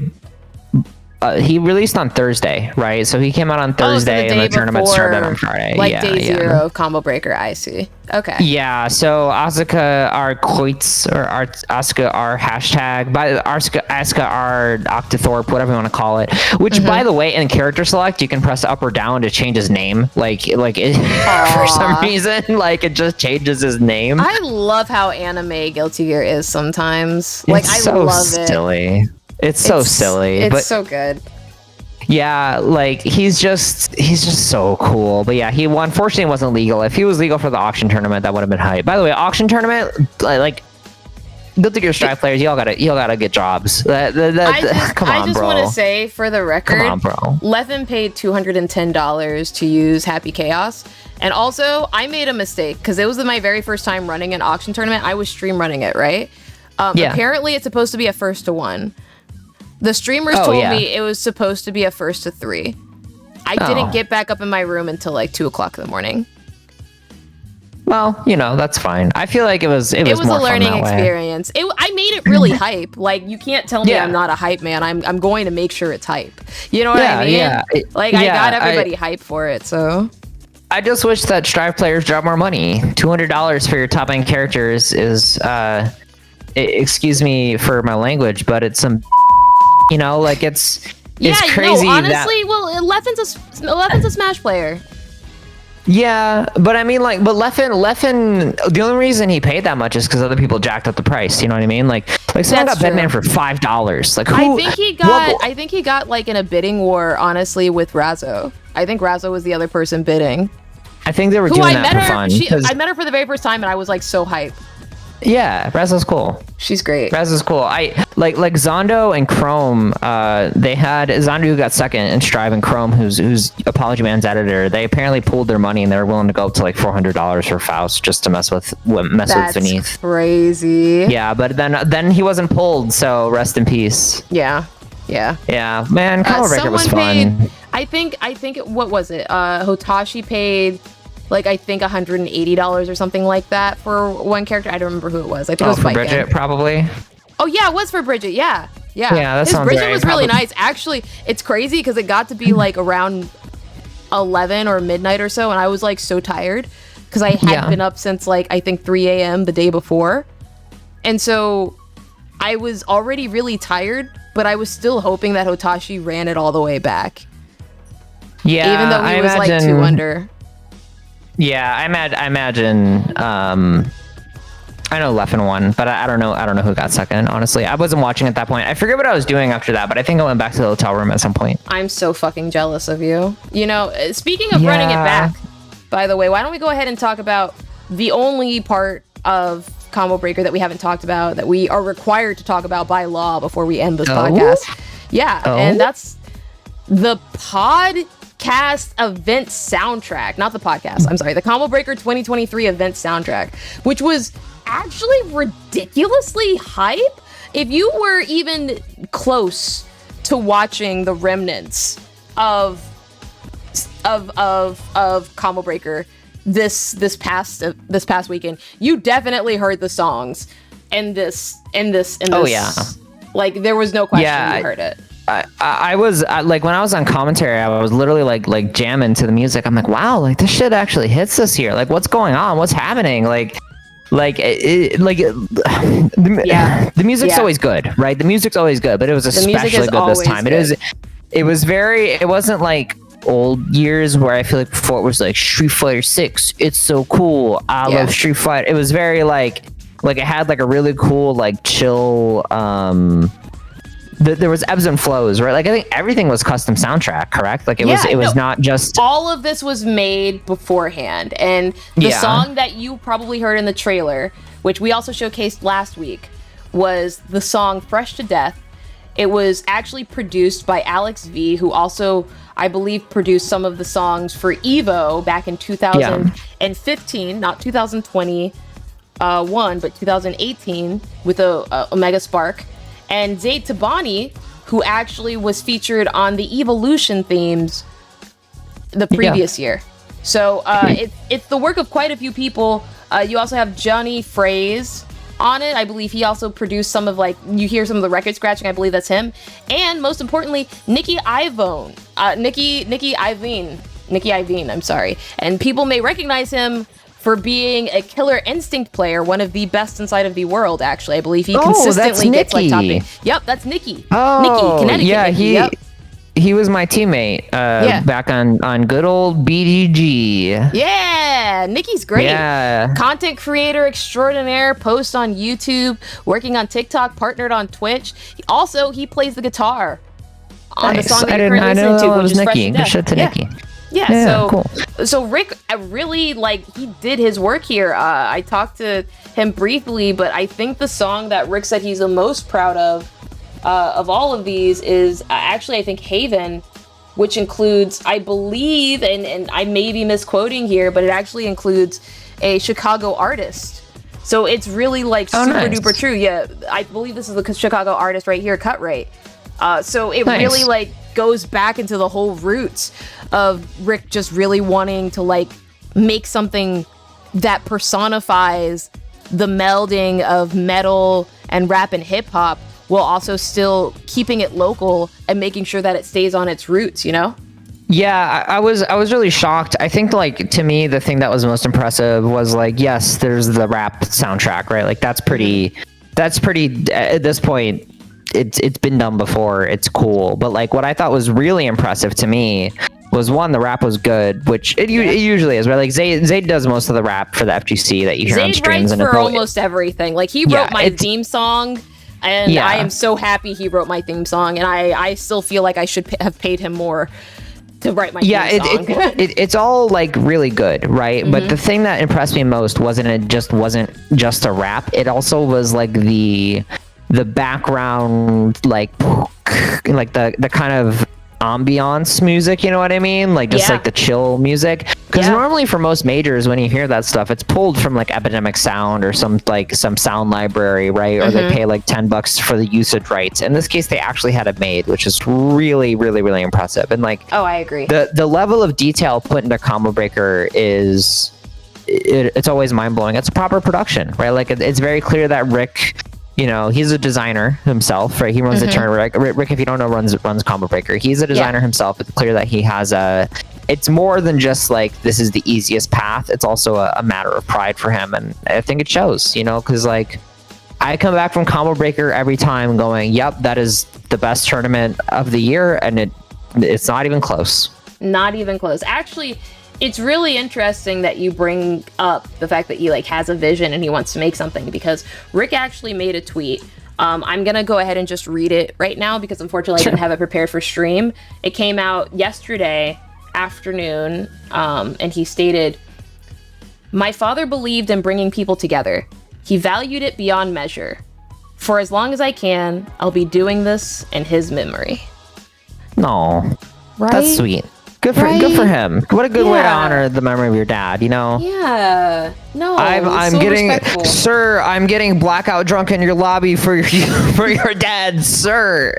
he released on Thursday, right? So he came out on Thursday, and the tournament started on Friday. Like day 0 of Combo Breaker, I see. Okay. Yeah, so Asuka R Quoits, or Asuka R hashtag, by Asuka R Octothorpe, whatever you want to call it. Which, by the way, in character select, you can press up or down to change his name. Like for some reason, like it just changes his name. I love how anime Guilty Gear is sometimes. Like I love it. Silly. It's so silly. It's so good. Yeah, like he's just so cool. But yeah, he unfortunately wasn't legal. If he was legal for the auction tournament, that would have been hype. By the way, auction tournament, like Guilty Gear Strive players, y'all gotta get jobs. Come on, bro. I just want to say for the record, come on, bro. Levin paid $210 to use Happy Chaos. And also, I made a mistake because it was my very first time running an auction tournament. I was stream running it, right? Apparently, it's supposed to be a 1-1. The streamers told me it was supposed to be a 1-3. I didn't get back up in my room until like 2:00 in the morning. Well, that's fine. I feel like it was more a learning fun that experience. I made it really hype. Like, you can't tell me I'm not a hype man. I'm going to make sure it's hype. You know what I mean? Yeah. I got everybody hype for it. So I just wish that Strive players drop more money. $200 for your top end characters is, excuse me for my language, but it's some, it's crazy. No, honestly, Leffen's a Smash player. Yeah, but I mean, but Leffen, the only reason he paid that much is because other people jacked up the price. You know what I mean? Like someone got Batman for $5. Like, who? I think he got like in a bidding war, honestly, with Razzo. I think Razzo was the other person bidding. I think they were doing that for fun. I met her for the very first time, and I was like so hype. Yeah, Razzo's cool. She's great. Razzo's cool. I like Zondo and Chrome. They had Zondo who got second, and Strive and Chrome, who's Apology Man's editor. They apparently pooled their money, and they were willing to go up to like $400 for Faust just to mess with Beneath. That's crazy. Yeah, but then he wasn't pulled, so rest in peace. Yeah. Man, Combo Breaker was fun. I think what was it? Hotashi paid like I think $180 or something like that for one character. I don't remember who it was. I think it was for Bridget, probably. Oh yeah, it was for Bridget. Yeah. That sounds Bridget right. was really nice. Actually, it's crazy because it got to be like around 11 or midnight or so, and I was like so tired because I had been up since like I think 3 a.m. the day before, and so I was already really tired, but I was still hoping that Hotashi ran it all the way back. Yeah, even though he was like 2 under. Yeah, I imagine. I know Leffen won, but I don't know who got second. Honestly, I wasn't watching at that point. I forget what I was doing after that, but I think I went back to the hotel room at some point. I'm so fucking jealous of you. Speaking of running it back, by the way, why don't we go ahead and talk about the only part of Combo Breaker that we haven't talked about, that we are required to talk about by law before we end this podcast. Yeah, and that's the podcast event soundtrack. Not the podcast, I'm sorry. The Combo Breaker 2023 event soundtrack, which was actually ridiculously hype. If you were even close to watching the remnants of Combo Breaker this past weekend, you definitely heard the songs in this. Oh yeah, like there was no question you heard it. I was like, when I was on commentary, I was literally like jamming to the music. I'm like, wow, like this shit actually hits us here. Like, what's going on? What's happening? The music's always good, right? The music's always good, but it was especially good this time. Good. It wasn't like old years where I feel like before it was like Street Fighter 6. It's so cool. I love Street Fighter. It was very like it had like a really cool like chill. There was ebbs and flows, right? Like I think everything was custom soundtrack, correct? Like it was not just all of this was made beforehand, and the song that you probably heard in the trailer, which we also showcased last week, was the song "Fresh to Death." It was actually produced by AlexV, who also, I believe, produced some of the songs for Evo back in 2015, not 2021, but 2018 with Omega Spark. And Zayd Tabani, who actually was featured on the Evolution themes the previous year. So it's the work of quite a few people. You also have Johnny Fraze on it. I believe he also produced some of you hear some of the record scratching. I believe that's him. And most importantly, Nikki Iovine. Nikki Iovine, I'm sorry. And people may recognize him for being a Killer Instinct player, one of the best inside of the world, actually. I believe he consistently gets topping. Yep, that's Nikki. Nikki, Connecticut. Yeah, he was my teammate back on good old BDG. Yeah, Nikki's great. Yeah. Content creator extraordinaire, posts on YouTube, working on TikTok, partnered on Twitch. He plays the guitar on the song that you're currently listening to, which is Nikki. Good shit to Nikki. Yeah, cool. So Rick, I really he did his work here. I talked to him briefly, but I think the song that Rick said he's the most proud of all of these is actually, I think, Haven, which includes, I believe, and I may be misquoting here, but it actually includes a Chicago artist. So it's really super duper true. Yeah, I believe this is the Chicago artist right here, Cut Rate. So it really goes back into the whole roots of Rick just really wanting to like make something that personifies the melding of metal and rap and hip hop, while also still keeping it local and making sure that it stays on its roots, you know? Yeah, I was really shocked. I think like to me the thing that was most impressive was like, yes, there's the rap soundtrack, right? Like that's pretty at this point it's been done before. It's cool. But like what I thought was really impressive to me was, one, the rap was good, which it usually is, right? Like Zayd does most of the rap for the FGC that you hear on streams. Zayd writes for almost everything. Like he wrote my theme song, and I am so happy he wrote my theme song, and I still feel like I should have paid him more to write my theme song. It's all like really good, right? Mm-hmm. But the thing that impressed me most wasn't just a rap. It also was like the background, like the kind of ambiance music, you know what I mean? Like just like the chill music. Because normally for most majors, when you hear that stuff, it's pulled from like Epidemic Sound or some sound library, right? Or they pay like $10 for the usage rights. In this case, they actually had it made, which is really, really, really impressive. And like, oh, I agree. The level of detail put into Combo Breaker is it's always mind blowing. It's a proper production, right? Like it's very clear that Rick, you know, he's a designer himself, right? He runs the tournament. Rick, if you don't know, runs Combo Breaker. He's a designer himself. It's clear that he has it's more than just like, this is the easiest path. It's also a matter of pride for him. And I think it shows, you know, because like I come back from Combo Breaker every time going, yep, that is the best tournament of the year. And it's not even close. Not even close. Actually, it's really interesting that you bring up the fact that he like has a vision and he wants to make something, because Rick actually made a tweet. I'm gonna go ahead and just read it right now because unfortunately I didn't have it prepared for stream. It came out yesterday afternoon, and he stated, "My father believed in bringing people together. He valued it beyond measure. For as long as I can, I'll be doing this in his memory." No, right? That's sweet. Good for him. What a good way to honor the memory of your dad, you know? Yeah. No, I'm so getting respectful. Sir, I'm getting blackout drunk in your lobby for your dad, sir.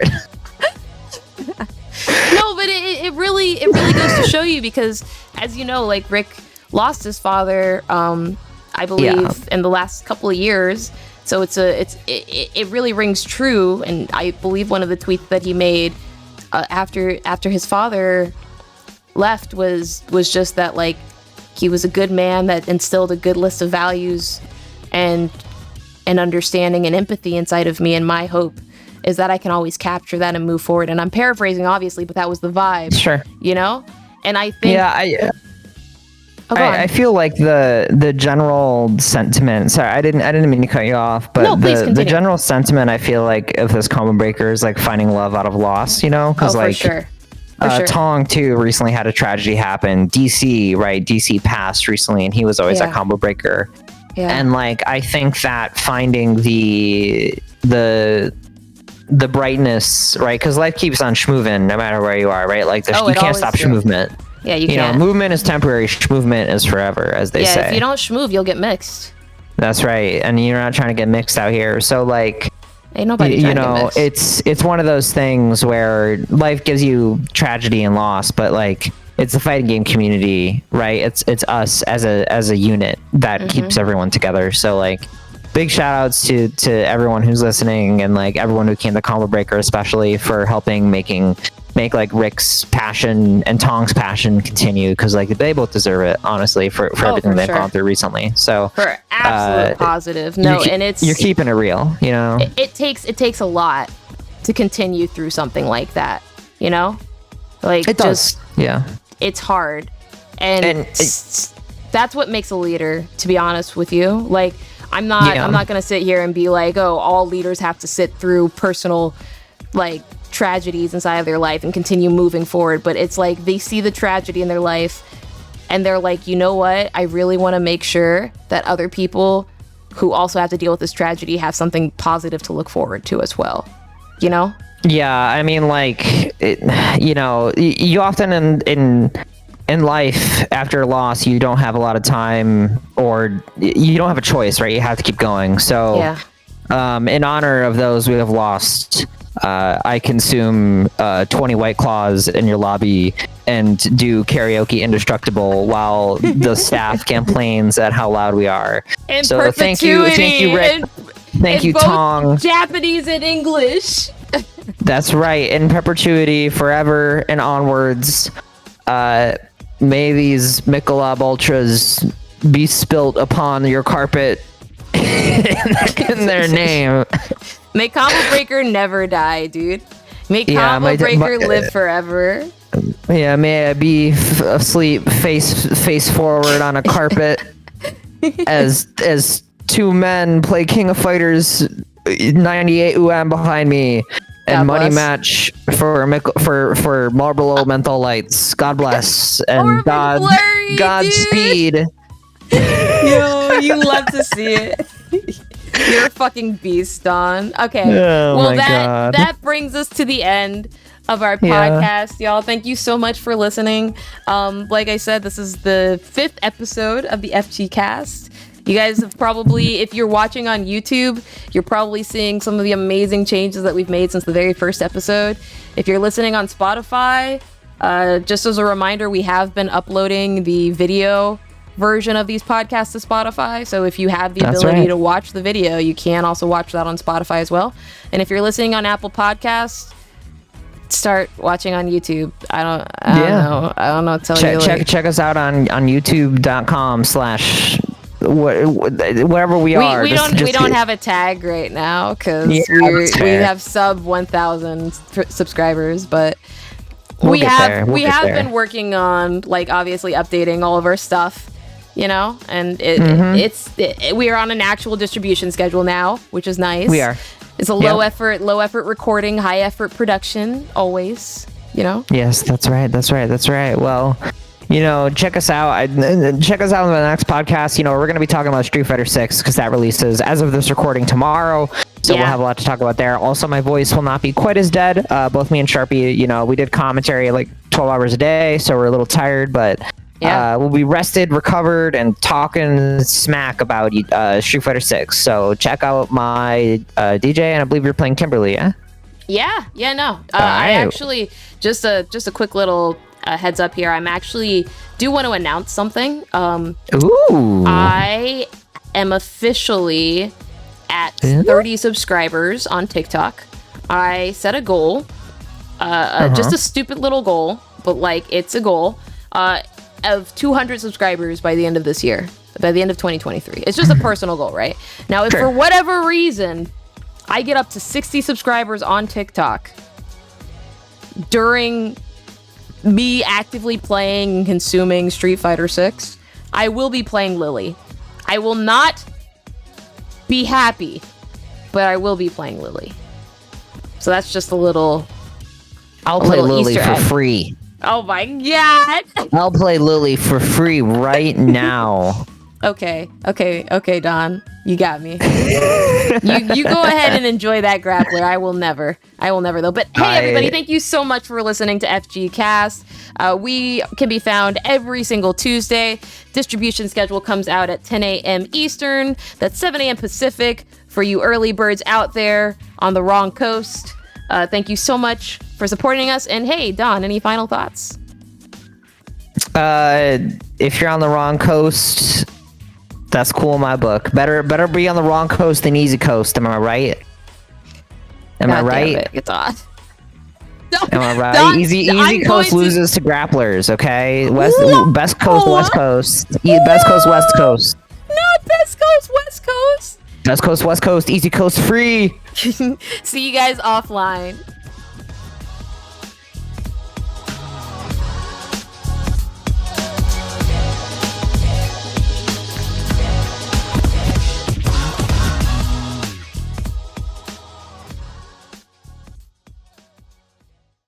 No, but it really goes to show you, because as you know, like Rick lost his father, I believe in the last couple of years. So it really rings true. And I believe one of the tweets that he made after his father left was just that, like, he was a good man that instilled a good list of values and understanding and empathy inside of me, and my hope is that I can always capture that and move forward. And I'm paraphrasing obviously, but that was the vibe. Sure. You know? And I think I feel like the general sentiment, sorry, I didn't mean to cut you off, but the general sentiment I feel like of this Combo Breaker is like finding love out of loss, you know? Because for sure. Tong too recently had a tragedy happen. DC passed recently, and he was always a Combo Breaker. Yeah. And like I think that finding the brightness, right? Because life keeps on schmoving no matter where you are, right? Like you can't stop schmovement. Yeah, you can't. Know, movement is temporary, schmovement is forever, as they say. Yeah, if you don't schmoove, you'll get mixed. That's right, and you're not trying to get mixed out here. So like, ain't nobody trying to get mixed. it's one of those things where life gives you tragedy and loss, but like it's the fighting game community, right? It's us as a unit that keeps everyone together. So like, big shout outs to everyone who's listening, and like everyone who came to Combo Breaker, especially for helping make like Rick's passion and Tong's passion continue, because like they both deserve it, honestly, for everything they've gone through recently. So for absolute positive. No, and you're keeping it real, you know. It takes a lot to continue through something like that, you know? Like it does. It's hard. And that's what makes a leader, to be honest with you. Like I'm not gonna sit here and be like, oh, all leaders have to sit through personal like tragedies inside of their life and continue moving forward. But it's like they see the tragedy in their life and they're like, you know what? I really want to make sure that other people who also have to deal with this tragedy have something positive to look forward to as well. You know? Yeah, I mean, like, you know, you often in life, after loss, you don't have a lot of time, or you don't have a choice, right? You have to keep going. So in honor of those we have lost, I consume 20 White Claws in your lobby and do karaoke indestructible while the staff complains at how loud we are. In so perpetuity. thank you, Rick. Thank you, both Tong. Japanese and English. That's right. In perpetuity, forever and onwards. May these Michelob Ultras be spilt upon your carpet in their name. May Combo Breaker never die, dude. May Combo Breaker live forever. Yeah, may I be asleep face forward on a carpet as two men play King of Fighters 98 behind me. And money match for Marlboro menthol lights. God bless and Godspeed. Yo, you love to see it. You're a fucking beast, Don. Okay. Oh well, that brings us to the end of our podcast, y'all. Thank you so much for listening. Like I said, this is the 5th episode of the FG Cast. You guys have probably, if you're watching on YouTube, you're probably seeing some of the amazing changes that we've made since the very first episode. If you're listening on Spotify, just as a reminder, we have been uploading the video version of these podcasts to Spotify. So if you have the ability to watch the video, you can also watch that on Spotify as well. And if you're listening on Apple Podcasts, start watching on YouTube. I don't know. I don't know what to tell you. Check us out on youtube.com/ whatever we are. We don't have a tag right now because we have sub 1,000 subscribers, but we have been working on, like, obviously updating all of our stuff, you know, and we are on an actual distribution schedule now, which is nice. We are. It's a low effort recording, high effort production, always, you know. Yes, that's right. Well, you know, check us out. Check us out on the next podcast. You know, we're going to be talking about Street Fighter 6 because that releases as of this recording tomorrow. So we'll have a lot to talk about there. Also, my voice will not be quite as dead. Both me and Sharpie, you know, we did commentary like 12 hours a day, so we're a little tired, but we'll be rested, recovered, and talking smack about Street Fighter 6. So check out my DJ, and I believe you're playing Kimberly, yeah? Yeah, no. I actually, just a quick little heads up here. I'm actually do want to announce something. Ooh. I am officially at 30 subscribers on TikTok. I set a goal, just a stupid little goal, but like it's a goal of 200 subscribers by the end of this year, by the end of 2023. It's just a personal goal, right? Now, if for whatever reason I get up to 60 subscribers on TikTok during me actively playing and consuming Street Fighter 6, I will be playing Lily. I will not be happy, but I will be playing Lily. So that's just a little. I'll play Lily for free. Oh my god! I'll play Lily for free right now. Okay, Don. You got me. you go ahead and enjoy that grappler. I will never though. But hey, everybody, thank you so much for listening to FG Cast. We can be found every single Tuesday. Distribution schedule comes out at 10 a.m. Eastern. That's 7 a.m. Pacific for you early birds out there on the wrong coast. Thank you so much for supporting us. And hey, Don, any final thoughts? If you're on the wrong coast, that's cool in my book. Better be on the wrong coast than easy coast. Am I right? Am I right? It's off. Am I right? Easy coast loses to grapplers. Okay, best coast, West Coast. Best coast, West Coast. Not best coast, West Coast. Best coast, West Coast. Easy coast, free. See you guys offline.